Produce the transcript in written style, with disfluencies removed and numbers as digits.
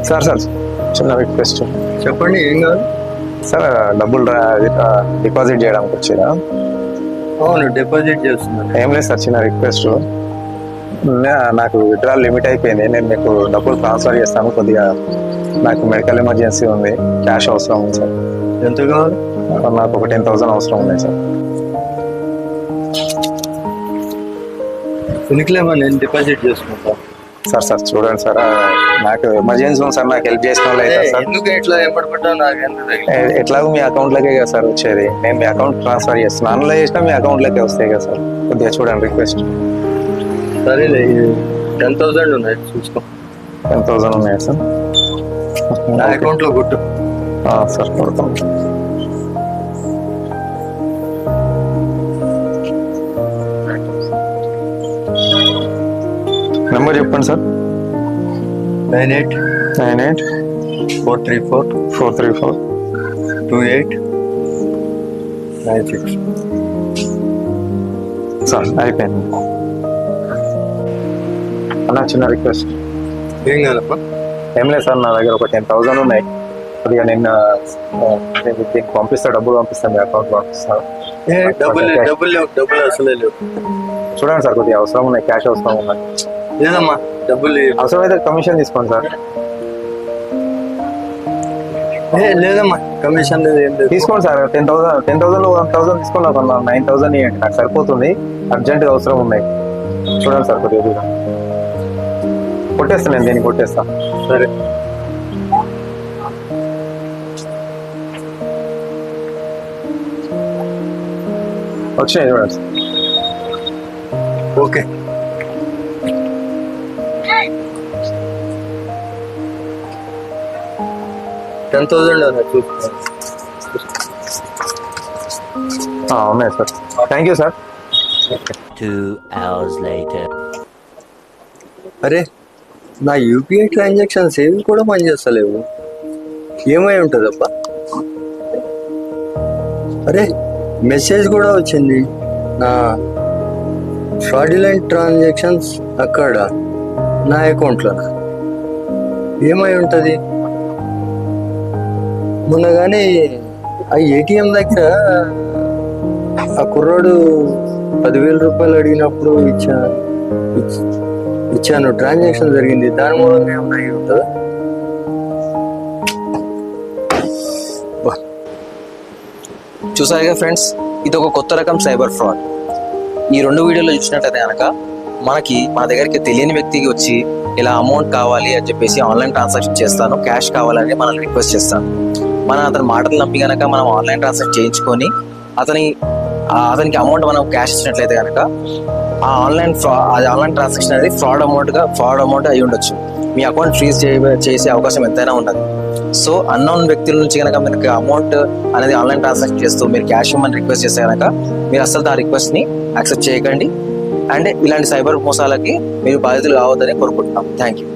Sir చిన్న request. చెప్పండి, ఏం కాదు సార్ డబ్బులు డిపాజిట్ చేయడానికి వచ్చినా. అవును, డిపాజిట్ చేస్తున్నాను. ఏం లేదు సార్, చిన్న రిక్వెస్ట్. నాకు విత్డ్రాల్ లిమిట్ అయిపోయింది. నేను మీకు డబ్బులు ట్రాన్స్ఫర్ చేస్తాను. కొద్దిగా నాకు మెడికల్ ఎమర్జెన్సీ ఉంది, క్యాష్ అవసరం ఉంది సార్. ఎంత కావాలి? నాకు ఒక 10,000 అవసరం ఉంది సార్. ఉనికిలేమో, నేను డిపాజిట్ చేసుకుంటా. సార్ చూడండి సార్, నాకు ఎమర్జెన్సీ ఉంది సార్. నాకు హెల్ప్ చేసిన వాళ్ళు అయితే సార్. ఎందుకు ఎట్లా ఏపడబడ్డా నాకు ఎట్లాగో మీ అకౌంట్లోకే కదా సార్ వచ్చేది. నేను మీ అకౌంట్ ట్రాన్స్ఫర్ చేస్తున్నాను. అందులో చేసినా మీ అకౌంట్లోకే వస్తాయి కదా సార్. కొద్దిగా చూడండి, రిక్వెస్ట్. సరేలే, 10,000 ఉన్నాయి, చూసుకో. 10,000 ఉన్నాయా సార్? నా అకౌంట్లో కొట్టు. సార్ కొడతాం. నెంబర్ చెప్పండి సార్. 98 434 2896. సార్ అయిపోయింది అన్న. చిన్న రిక్వెస్ట్. ఏం కాదప్ప? ఏం లేదు సార్, నా దగ్గర ఒక 10,000 ఉన్నాయి. కొద్దిగా నిన్న దీనికి పంపిస్తా, డబ్బులు పంపిస్తాను, మీ అకౌంట్ పంపిస్తాను. డబ్బులు అసలే లేవు. చూడండి సార్, కొద్దిగా అవసరం ఉన్నాయి, క్యాష్ అవసరం ఉన్నాయి. లేదమ్మా, డబ్బులు అవసరమైతే కమిషన్ తీసుకోండి సార్. లేదమ్మా, కమిషన్ లేదు, ఏం లేదు. తీసుకోండి సార్. 10,000 1,000 తీసుకోండి. ఒక 9,000 ఇవ్వండి, నాకు సరిపోతుంది. అర్జెంటుగా అవసరం ఉన్నాయి. చూడండి సార్, కొద్దిగా కొట్టేస్తాను. నేను దీన్ని కొట్టేస్తాను. సరే, వచ్చినాయి చూడండి సార్. ఓకే. ఉన్నాయి sir. Thank you sir. 2 hours later. అరే, నా యూపీఐ ట్రాన్సాక్షన్స్ ఏవి కూడా పనిచేస్తలేవు. ఏమై ఉంటుందబ్బా? అరే, మెసేజ్ కూడా వచ్చింది. నా ఫ్రాడ్యులెంట్ ట్రాన్సాక్షన్స్ అక్కడ నా అకౌంట్లో. ఏమై ఉంటుంది? మొన్న కానీ ఆ ఏటీఎం దగ్గర ఆ కుర్రాడు 10,000 రూపాయలు అడిగినప్పుడు ఇచ్చాను. ట్రాన్సాక్షన్ జరిగింది. దాని మూలంగా ఏమన్నా అయి ఉంటుందా? చూసారుగా ఫ్రెండ్స్, ఇది ఒక కొత్త రకం సైబర్ ఫ్రాడ్. ఈ 2 వీడియోలో చూసినట్టయితే కనుక మన దగ్గరికి తెలియని వ్యక్తికి వచ్చి ఇలా అమౌంట్ కావాలి అని చెప్పేసి ఆన్లైన్ ట్రాన్సాక్షన్ చేస్తాను, క్యాష్ కావాలని మనల్ని రిక్వెస్ట్ చేస్తాను. అతని మాటలు నమ్మి కనుక మనం ఆన్లైన్ ట్రాన్సాక్షన్ చేయించుకొని అతనికి అమౌంట్ మనం క్యాష్ ఇచ్చినట్లయితే కనుక ఆ ఆన్లైన్ ట్రాన్సాక్షన్ అనేది ఫ్రాడ్ అమౌంట్ అయి ఉండొచ్చు. మీ అకౌంట్ ఫ్రీజ్ చేసే అవకాశం ఎంతైనా ఉన్నది. సో అన్నోన్ వ్యక్తుల నుంచి కనుక మీకు అమౌంట్ అనేది ఆన్లైన్ ట్రాన్సాక్షన్ చేస్తూ మీరు క్యాష్ ఇవ్వమని రిక్వెస్ట్ చేస్తే కనుక మీరు అసలు ఆ రిక్వెస్ట్ని యాక్సెప్ట్ చేయకండి. అండ్ ఇలాంటి సైబర్ మోసాలకి మీరు బాధితులు కావద్దని కోరుకుంటున్నాం. Thank you.